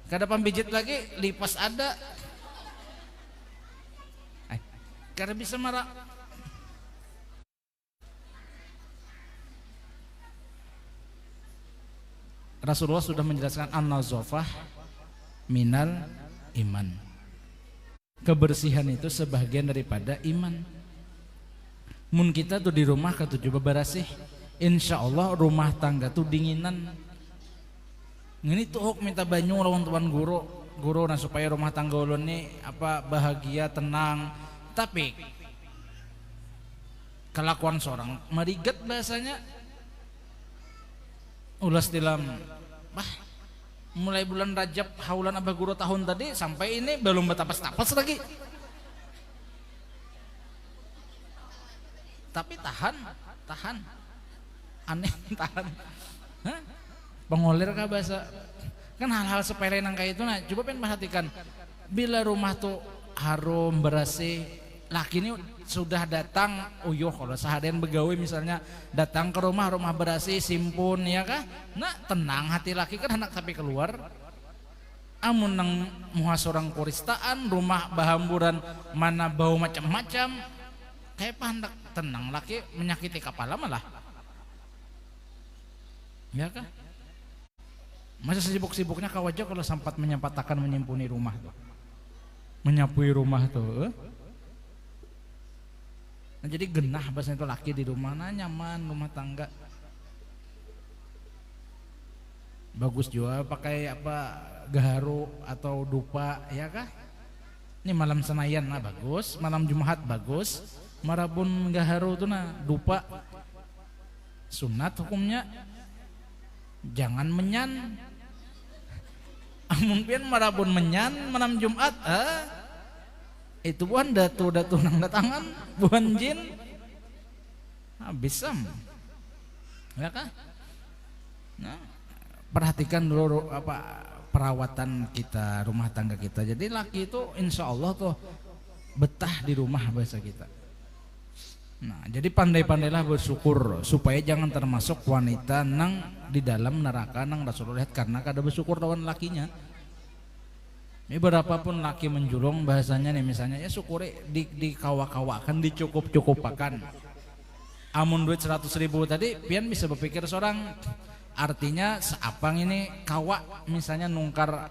Kada pambijit lagi lipas ada. Kada bisa marah. Rasulullah sudah menjelaskan an-nazafah minal iman. Kebersihan itu sebagian daripada iman. Mun kita tuh di rumah ketujuh bebersih, insya Allah rumah tangga tuh dinginan. Ini tuh minta banyu lawan tuan guru nah supaya rumah tangga ulun nih apa bahagia tenang. Tapi kelakuan seorang mariget bahasanya ulas dalam mulai bulan Rajab haulan abah guru tahun tadi sampai ini belum betapas-tapas lagi. Tapi tahan aneh tahan. Hah? Pengolir kah bahasa kan hal-hal sepele nang kayak itu. Nah coba pengen perhatikan bila rumah tuh harum bersih, laki ini sudah datang uyuh kalau seharian begawe misalnya datang ke rumah bersih simpun ya kah, nah tenang hati laki kan hendak sampai keluar. Amun nang muha seorang kuristaan rumah bahamburan mana bau macam-macam kayak hendak tenang laki menyakiti kepala malah ya kah. Masa sibuk-sibuknya kau aja kalau sempat menyempatakan menyimpuni rumah tuh, menyapui rumah tuh. Nah, jadi genah bahasanya itu laki di rumah, nah nyaman rumah tangga. Bagus juga pakai apa gaharu atau dupa ya kah? Ini malam Senayan nah bagus, malam Jumat bagus. Marabun gaharu tuh nah dupa. Sunat hukumnya jangan menyan. Mungkin marabun menyan malam Jumat itu bukan datu nang datangan bukan jin bisam ya kah. Nah perhatikan dulu apa perawatan kita rumah tangga kita. Jadi laki itu insya Allah tuh betah di rumah bahasa kita. Nah jadi pandai-pandailah bersyukur supaya jangan termasuk wanita nang di dalam neraka nang Rasulullah lihat karena kada bersyukur lawan lakinya. Ini berapapun laki menjulung bahasanya nih misalnya ya syukuri di kawa-kawakan dicukup-cukupakan. Amun duit 100.000 tadi pian bisa berpikir seorang artinya seapang ini kawa misalnya nungkar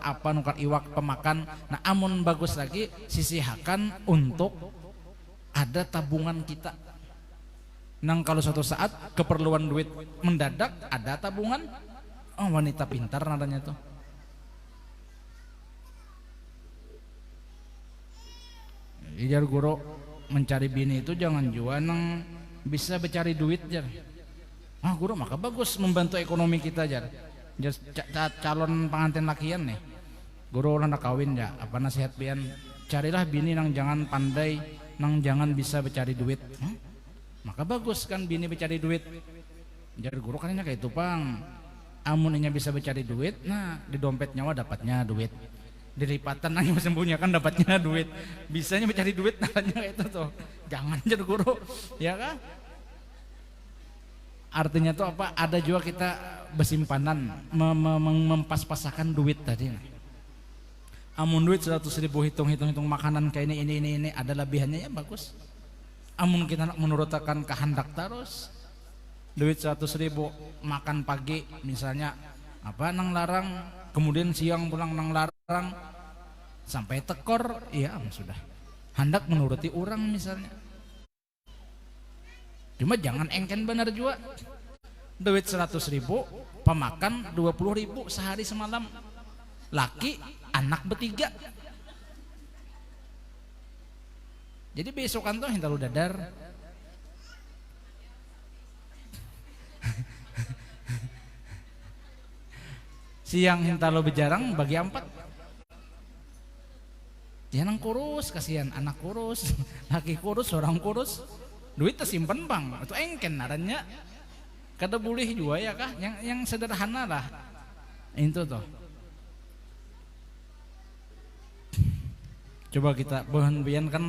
iwak pemakan. Nah amun bagus lagi sisihkan untuk ada tabungan kita. Nang kalau suatu saat keperluan duit mendadak ada tabungan. Oh wanita pintar nadanya tuh. Ijar guru mencari bini itu jangan juga nang bisa mencari duit jar. Guru maka bagus membantu ekonomi kita jar. Calon pengantin lakian nih. Guru nak kawin ya. Apa nasihat pian? Carilah bini nang jangan pandai, nang jangan bisa mencari duit. Maka bagus kan bini mencari duit. Jar guru kan kayak itu pang. Amun inya bisa mencari duit, nah di dompet nyawa dapatnya duit. Dilipatan nang sembunyikan dapatnya duit. Bisanya mencari duit namanya kayak itu tuh. Jangan jar guru, ya kan? Artinya tuh apa? Ada juga kita bersimpanan mempas-pasakan duit tadi. Amun duit 100.000 hitung makanan kayak ini ada lebihannya ya bagus. Amun kita menurutakan kehendak terus duit 100.000 makan pagi misalnya apa nang larang kemudian siang pulang nang larang sampai tekor ya sudah hendak menuruti orang misalnya. Cuma jangan engken benar juga duit 100.000 pemakan 20.000 sehari semalam laki anak bertiga. Jadi besokan tuh hinta lu dadar siang hinta lu bejarang bagi 4. Jangan kurus kasihan anak kurus laki kurus orang kurus duit tersimpan bang itu engken narannya kada boleh juga ya kah yang sederhana lah itu tuh. Coba kita bahan kan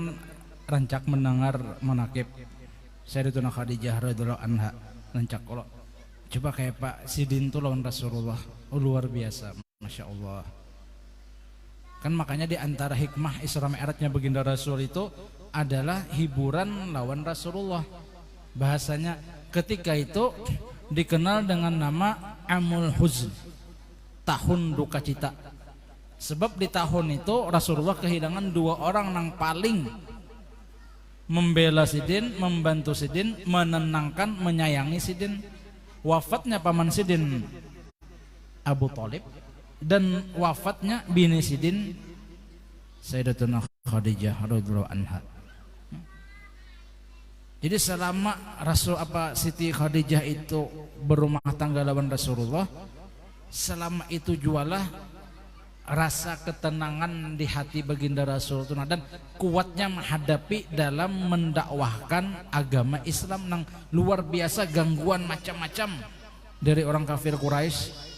rancak mendengar manakib Sayyidatuna Khadijah radhiyallahu anha rancak kalau coba kayak Pak Sidin tuh lawan Rasulullah luar biasa Masya Allah kan. Makanya di antara hikmah Isra Mi'rajnya baginda Rasul itu adalah hiburan lawan Rasulullah. Bahasanya ketika itu dikenal dengan nama Amul Huzn, tahun duka cita. Sebab di tahun itu Rasulullah kehilangan 2 orang yang paling membela Sidin, membantu Sidin, menenangkan, menyayangi Sidin. Wafatnya paman Sidin Abu Thalib dan wafatnya bini Sidin Sayyidatuna Khadijah radhiyallahu anha. Jadi selama Siti Khadijah itu berumah tangga lawan Rasulullah, selama itu jualah rasa ketenangan di hati baginda Rasulullah dan kuatnya menghadapi dalam mendakwahkan agama Islam yang luar biasa gangguan macam-macam dari orang kafir Quraisy.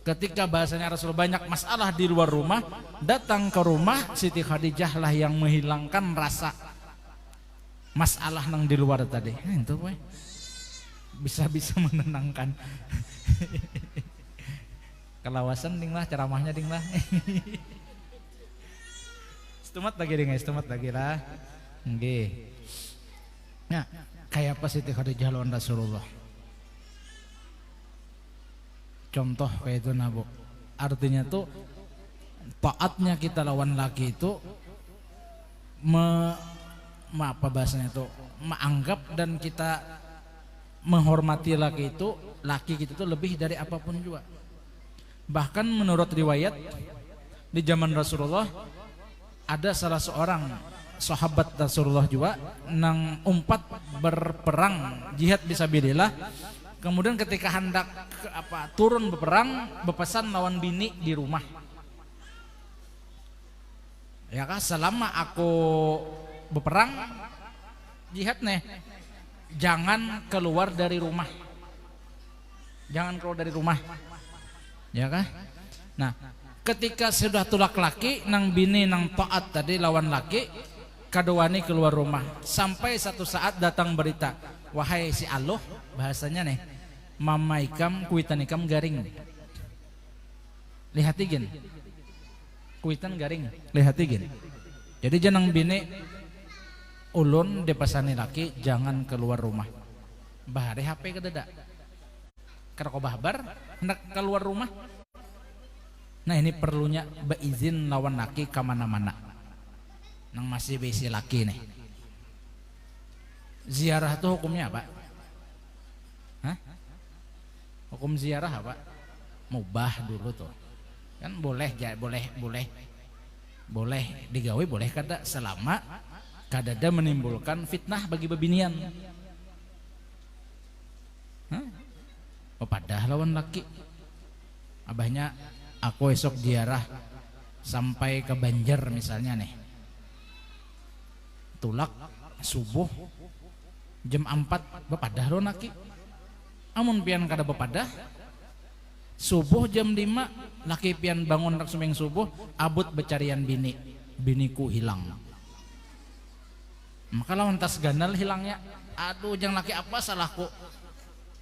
Ketika bahasanya Rasul banyak masalah di luar rumah, datang ke rumah Siti Khadijah lah yang menghilangkan rasa masalah nang di luar tadi. Itu bisa menenangkan. Kelawasan ding lah ceramahnya ding lah. Stumat lagi lah. Nggih. Nah, kayak apa Siti Khadijah lawan Rasulullah? Contoh kayak itu nabo. Artinya tuh taatnya kita lawan laki itu apa bahasanya itu menganggap dan kita menghormati laki kita itu lebih dari apapun juga. Bahkan menurut riwayat di zaman Rasulullah ada salah seorang sahabat Rasulullah juga nang umpat berperang jihad fisabilillah. Kemudian ketika hendak turun berperang, berpesan lawan bini di rumah. Ya kah, selama aku berperang jihad nih, jangan keluar dari rumah. Jangan keluar dari rumah. Ya kah? Nah, ketika sudah tulak laki nang bini nang taat tadi lawan laki, kadowani keluar rumah. Sampai satu saat datang berita, wahai si Allah, bahasanya nih, mama ikam kuitan ikam garing. Lihat igin. Kuitan garing, lihat igin. Jadi jangan bini ulun dipasani laki jangan keluar rumah. Bahari HP kededa. Karena kau bahbar hendak keluar rumah. Nah ini perlunya beizin lawan laki kemana-mana. Nang masih besi laki nih. Ziarah itu hukumnya apa? Hah? Hukum ziarah apa? Mubah dulu tuh. Kan boleh digawe boleh kada selama kadada menimbulkan fitnah bagi bebinian. Pepadah lawan laki. Abahnya aku esok ziarah sampai ke Banjar misalnya nih. Tulak subuh jam 4 bepadah lawan laki. Amun pian kada bepadah subuh jam 5 laki pian bangun rak sumeng subuh abut becarian biniku hilang. Maka lawan tas ganal hilangnya. Aduh jangan laki apa salahku.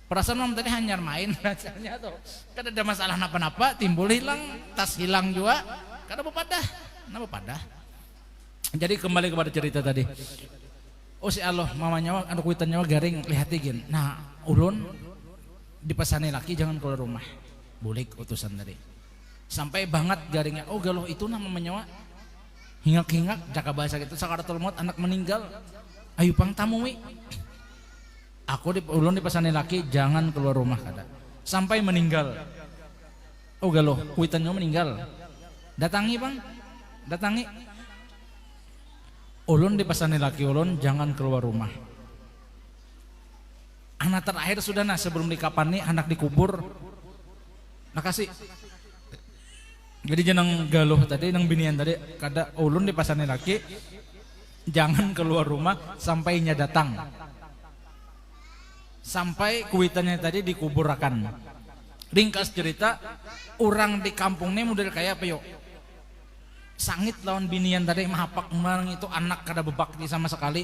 Perasaan mam tadi hanyar main rasanya tuh. Kada ada masalah napa-napa timbul hilang, tas hilang juga kada bepadah. Napa padah? Jadi kembali kepada cerita tadi. Oh si Allah mamanya anu kuitan nyawa garing lihat igin. Nah, ulun dipasani laki jangan keluar rumah. Bulik utusan tadi. Sampai banget garingnya. Oh galuh itu nama menyawa. Hingak-hingak jaka bahasa gitu sakaratul maut anak meninggal. Ayo pang tamu wi. Aku ulun dipasani laki jangan keluar rumah kada. Sampai meninggal. Oh galuh kuitannya meninggal. Datangi bang. Datangi. Ulun dipasani laki ulun jangan keluar rumah. Anak terakhir sudah nah sebelum dikapani anak dikubur. Makasih. Jadi jenang galuh tadi nang binian tadi kada ulun dipasani laki jangan keluar rumah sampai nya datang. Sampai kuitannya tadi dikuburakan. Ringkas cerita, orang di kampung ini model kayak apa yuk? Sangit lawan binian tadi mahapak marang itu anak kada bebakti sama sekali.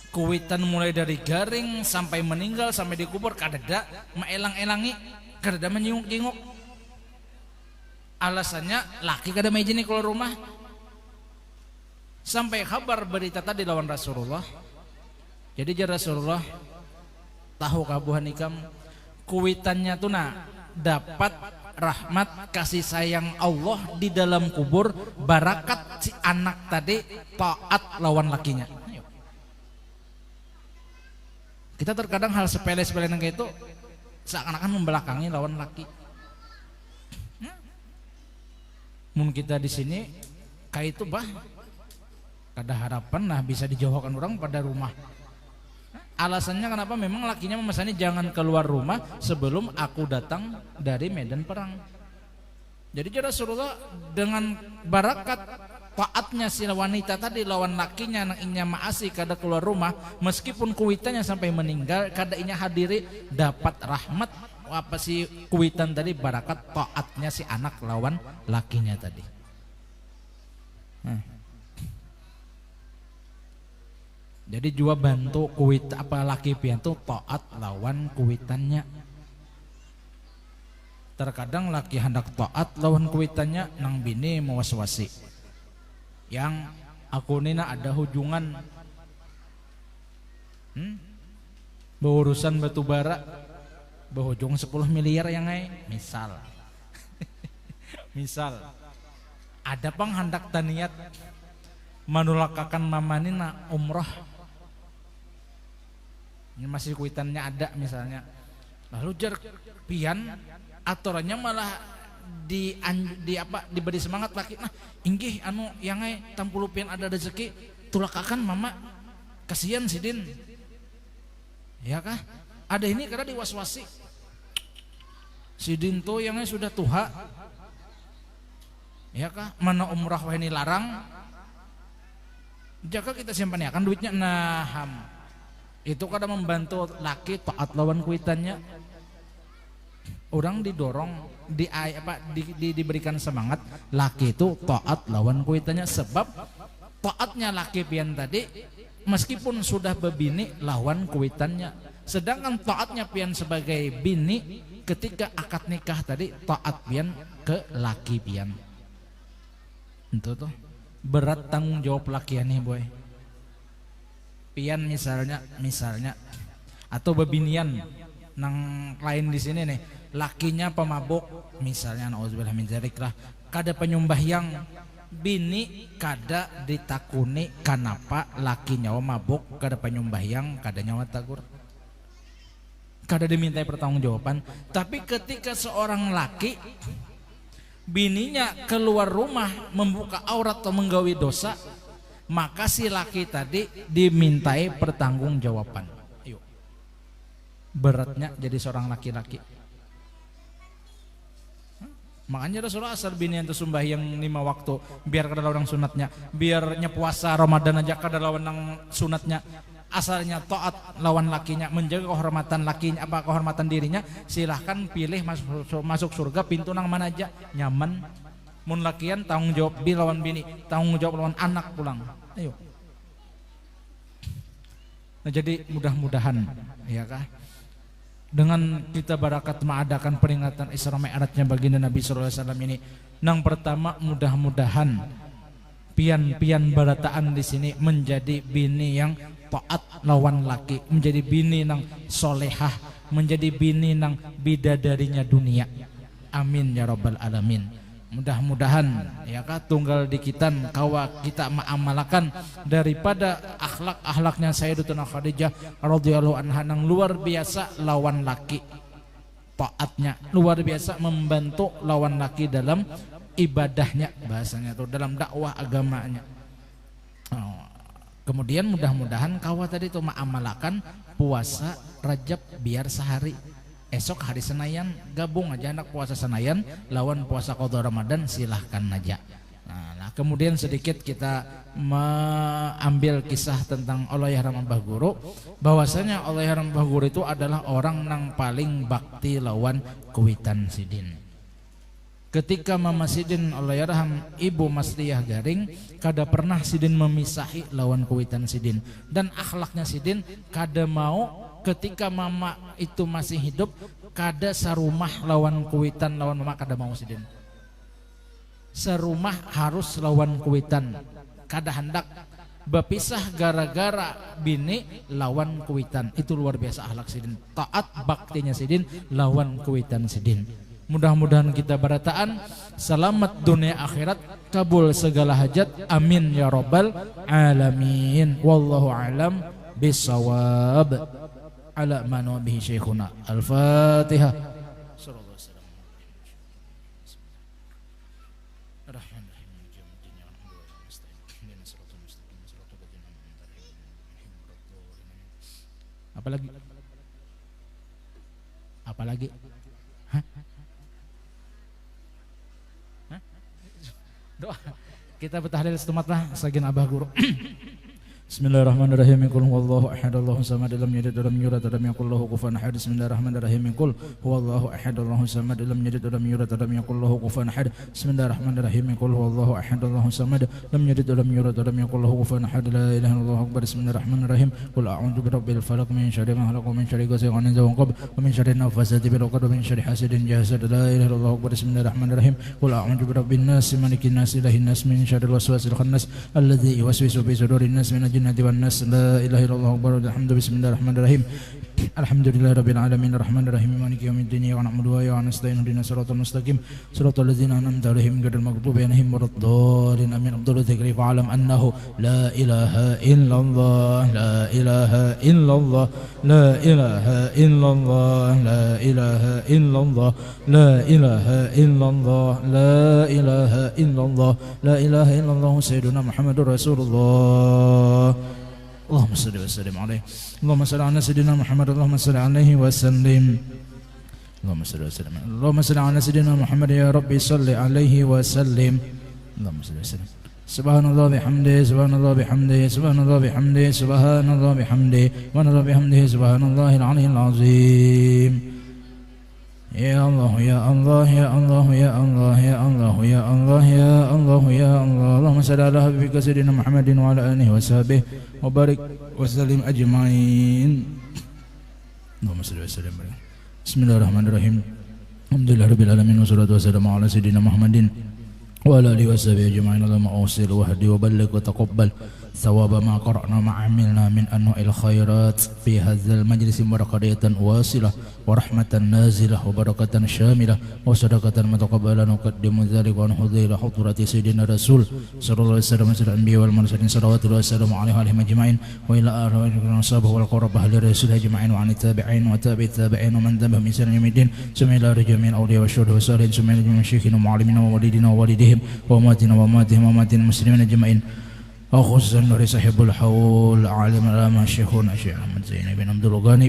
Kuitan mulai dari garing sampai meninggal sampai dikubur kadada maelang-elangi, kadada menyinguk-jinguk. Alasannya laki kada maizini keluar rumah. Sampai kabar berita tadi lawan Rasulullah. Jadi Rasulullah tahu kabuhan ikam kuitannya tuh nah dapat rahmat kasih sayang Allah di dalam kubur, barakat si anak tadi taat lawan lakinya. Kita terkadang hal sepele-sepele yang kayak itu seakan-akan membelakangi lawan laki. mun kita di sini kayak itu bah kada harapan nah bisa dijauhkan orang pada rumah. Alasannya kenapa? Memang lakinya memesannya jangan keluar rumah sebelum aku datang dari medan perang. Jadi Rasulullah dengan barakat taatnya si wanita tadi lawan lakinya nang inya maasi kada keluar rumah, meskipun kuitannya sampai meninggal kada inya hadiri dapat rahmat apa si kuitan tadi barakat taatnya si anak lawan lakinya tadi. Jadi juga bantu kuit apa laki pian tuh taat lawan kuitannya. Terkadang laki hendak taat lawan kuitannya nang bini mewaswasi. Yang aku nina ada hujungan berurusan batu bara berhujung 10 miliar yang misal misal ada pang hendak taniat manulakakan mamanina umroh, ini masih kuitannya ada misalnya, lalu jar pian aturannya malah diberi semangat laki, nah inggih anu yang tampulu pian ada rezeki tulakakan mama kasihan sidin ya kah, ada ini karena diwaswasi sidin tuh yang sudah tuha ya kah, mana umrah wah ini larang jika kita simpan ya kan duitnya naham itu kadang membantu laki taat lawan kuitannya. Orang didorong diberikan semangat laki itu taat lawan kuitannya, sebab taatnya laki pian tadi meskipun sudah bebini lawan kuitannya, sedangkan taatnya pian sebagai bini ketika akad nikah tadi taat pian ke laki pian. Itu tuh berat tanggung jawab lakian nih boy. Pian misalnya atau bebinian nang lain di sini nih, lakinya pemabuk misalnya, nauzubillah min dzalik lah, kada penyumbahyang, bini kada ditakuni kenapa lakinya mabuk kada penyumbahyang, kada nyawa tagur, kada dimintai pertanggungjawaban. Tapi ketika seorang laki bininya keluar rumah membuka aurat atau menggawi dosa, maka si laki tadi dimintai pertanggungjawaban. Beratnya jadi seorang laki-laki. Makanya Rasulullah asal bini yang sembahyang 5 waktu biar kada lawan sunatnya, biarnya puasa Ramadan aja kada lawan nang sunatnya, asalnya taat lawan lakinya, menjaga kehormatan lakinya apa kehormatan dirinya, silahkan pilih masuk surga pintu nang mana aja nyaman. Mun lakian tanggung jawab bi lawan bini, tanggung jawab lawan anak pulang. Ayo. Nah, jadi mudah-mudahan ya kah dengan kita barakat mengadakan peringatan Isra Mi'rajnya baginda Nabi sallallahu alaihi wasallam ini, nang pertama mudah-mudahan pian-pian barataan di sini menjadi bini yang taat lawan laki, menjadi bini nang solehah, menjadi bini nang bidadarinya dunia. Amin ya rabbal alamin. Mudah-mudahan ya kah tunggal dikitan kawa kita mengamalkan daripada akhlak-akhlaknya Sayyidatuna Khadijah radhiyallahu anha nang luar biasa lawan laki, taatnya luar biasa, membantu lawan laki dalam ibadahnya, bahasanya itu dalam dakwah agamanya. Kemudian mudah-mudahan kawa tadi itu mengamalkan puasa Rajab biar sehari. Esok hari Senayan gabung aja anak puasa Senayan lawan puasa qadha Ramadan, silahkan aja. Nah, kemudian sedikit kita mengambil kisah tentang Allahyarham Mbah Guru, bahwasanya Allahyarham Mbah Guru itu adalah orang nang paling bakti lawan kuitan sidin. Ketika Mama Sidin Allahyarham Ibu Masliyah Garing kada pernah sidin memisahi lawan kuitan sidin, dan akhlaknya sidin kada mau ketika mama itu masih hidup kada sarumah lawan kuitan lawan mama, kada mau sidin. Serumah harus lawan kuitan, kada hendak berpisah gara-gara bini lawan kuitan. Itu luar biasa akhlak sidin, taat baktinya sidin lawan kuitan sidin. Mudah-mudahan kita barataan selamat dunia akhirat, kabul segala hajat, amin ya rabbal alamin. Wallahu alam bisawab. Ala manu bihi syekhuna. Al-Fatihah. Apalagi? Apalagi? Hah? Hah? Doa. Kita bertahlil setematlah sagin abah guru. Bismillahirrahmanirrahim. Qul huwallahu ahad Allahu samad lam yalid wa lam yulad wa lam yakul lahu kufuwan ahad. Bismillahirrahmanirrahim. Qul huwallahu ahad Allahu samad lam yalid wa lam yulad wa lam yakul lahu kufuwan ahad. Bismillahirrahmanirrahim. Qul huwallahu ahad Allahu samad lam yalid wa lam yulad wa lam yakul lahu kufuwan ahad. La ilaha illallah akbar. Bismillahirrahmanirrahim. Qul a'udzu birabbil falaq min syarri ma khalaq wa min syarri ghasiqin idza waqab wa min syarri nafasati bil 'uqad wa min syarri hasidin idza hasad. La ilaha illallah akbar. Bismillahirrahmanirrahim. Qul a'udzu birabbin nas malikin nas ilahin nas min syarril waswasil khannas alladzi yuwaswisu fi sudurin nas min jinnati wan nas. La ilaha illallah akbar. Alhamdulillah. Bismillahirrahmanirrahim. Alhamdulillahirabbil alamin arrahmanirrahim maliki yaumiddin iyyaka na'budu wa iyyaka nasta'in ihdinas siratal mustaqim siratal ladzina an'amta 'alaihim ghairil maghdubi 'alaihim waladdallin amin. Abdul dzikri fa'alam annahu la ilaha illallah la ilaha illallah la ilaha illallah la ilaha illallah la ilaha illallah la ilaha illallah la ilaha illallah sayyiduna Muhammadur Rasulullah. Allahumma salli wa sallim alaihi. Allahumma salli ala sayyidina Muhammad. Allahumma salli alaihi wa sallim. Allahumma salli wa sallim. Allahumma salli ala sayyidina Muhammad ya Rabbi salli alaihi wa sallim. Allahumma salli wa sallim. Subhanallah bihamdihi subhanallah bihamdihi subhanallah bihamdihi subhanallah bihamdihi subhanallah bihamdihi subhanallahil aliyyil azim. Ya Allah ya Allah ya Allah ya Allah ya Allah ya Allah ya Allah ya Allah. Allahumma salli ala habibika sayyidina Muhammadin wa ala alihi wa sahbihi wa barik wa sallim ajma'in. Allahumma salli wa sallim. Bismillahirrahmanirrahim. Alhamdulillahirabbil alamin wassalatu wassalamu ala sayyidina Muhammadin wa ala alihi wa sahbihi ajma'in. Allahumma awsil wa hadi wa balligh wa taqabbal ثواب ما قرأنا ما عملنا من أنواع الخيرات في هذا المجلس بركة واصلة ورحمة نازلة وبركة شاملة وصدقة متقبلة. نقدم ذلك ونحضر إلى حضرة سيدنا رسول صلى الله عليه وسلم سيد الأنبياء والمرسلين صلوات الله وسلامه عليهم أجمعين وإلى آله وصحبه والقرب أهل الرسول أجمعين وعن التابعين وتابع التابعين ومن تبعهم بإحسان إلى يوم الدين. ثم إلى جميع الأولياء والشهداء والصالحين ثم إلى جميع مشايخنا ومعلمينا ووالدينا ووالديهم وأمواتنا وأمواتهم وأموات المسلمين أجمعين. وخصوصا نوري صاحب الحول عالم العلامة شيخنا الشيخ أحمد زين بن عبد الغني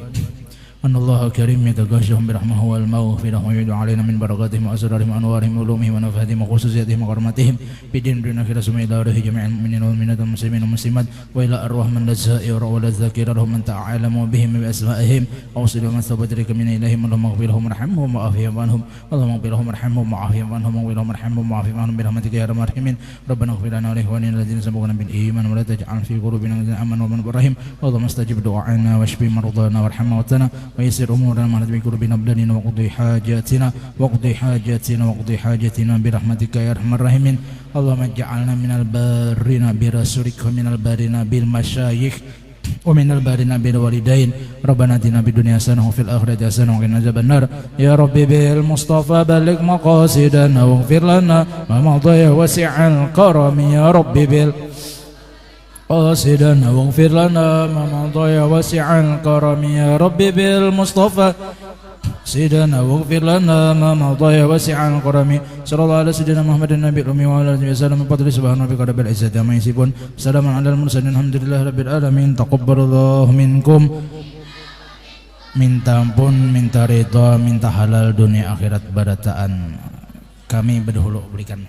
أن الله كريم يتغشهم برحمه والمغفرة ويدعو علينا من بركاتهم وأسرارهم وأنوارهم وعلومهم ونفحاتهم وخصوصياتهم وكراماتهم بدين دون آخرة. ثم إلى روح جميع المؤمنين والمؤمنات والمسلمين والمسلمات وإلى أرواح من الزائر والذاكر لهم من تعلم بهم بأسمائهم أوصل ومن ثبت لك من إلههم. اللهم اغفر لهم وارحمهم وعافهم عنهم. اللهم اغفر لهم وارحمهم وعافهم عنهم واغفر لهم وارحمهم وعافهم عنهم برحمتك يا أرحم الراحمين. ربنا اغفر لنا ولإخواننا الذين سبقونا بالإيمان ولا تجعل في قلوبنا غلا للذين آمنوا ربنا اللهم استجب دعاءنا واشف مرضانا وارحم موتانا ويسر أمورنا ما نتبع قلوبنا أبداننا وقضي حاجاتنا وقضي حاجاتنا وقضي حاجاتنا برحمتك يا أرحم الراحمين. اللهم اجعلنا من البارين برسولك ومن البارين بالمشايخ ومن البارين بالوالدين. ربنا آتنا في الدنيا حسنة وفي الآخرة حسنة وقنا عذاب النار. يا ربي بالمصطفى بلغ مقاصدنا واغفر لنا ما مضى وسع الكرم. يا ربي قاصدنا واغفر لنا ما مضى وسع الكرم. يا ربي بالمصطفى سيدنا واغفر لنا ما مضى وسع الكرم. صلى الله على سيدنا محمد النبي الأمي وعلى آله وسلم. بفضل سبحان ربك رب العزة عما يصفون سلام على المرسلين الحمد لله رب العالمين. تقبل الله منكم. Minta ampun, minta ridha, minta halal dunia akhirat barataan. Kami berdahulu berikan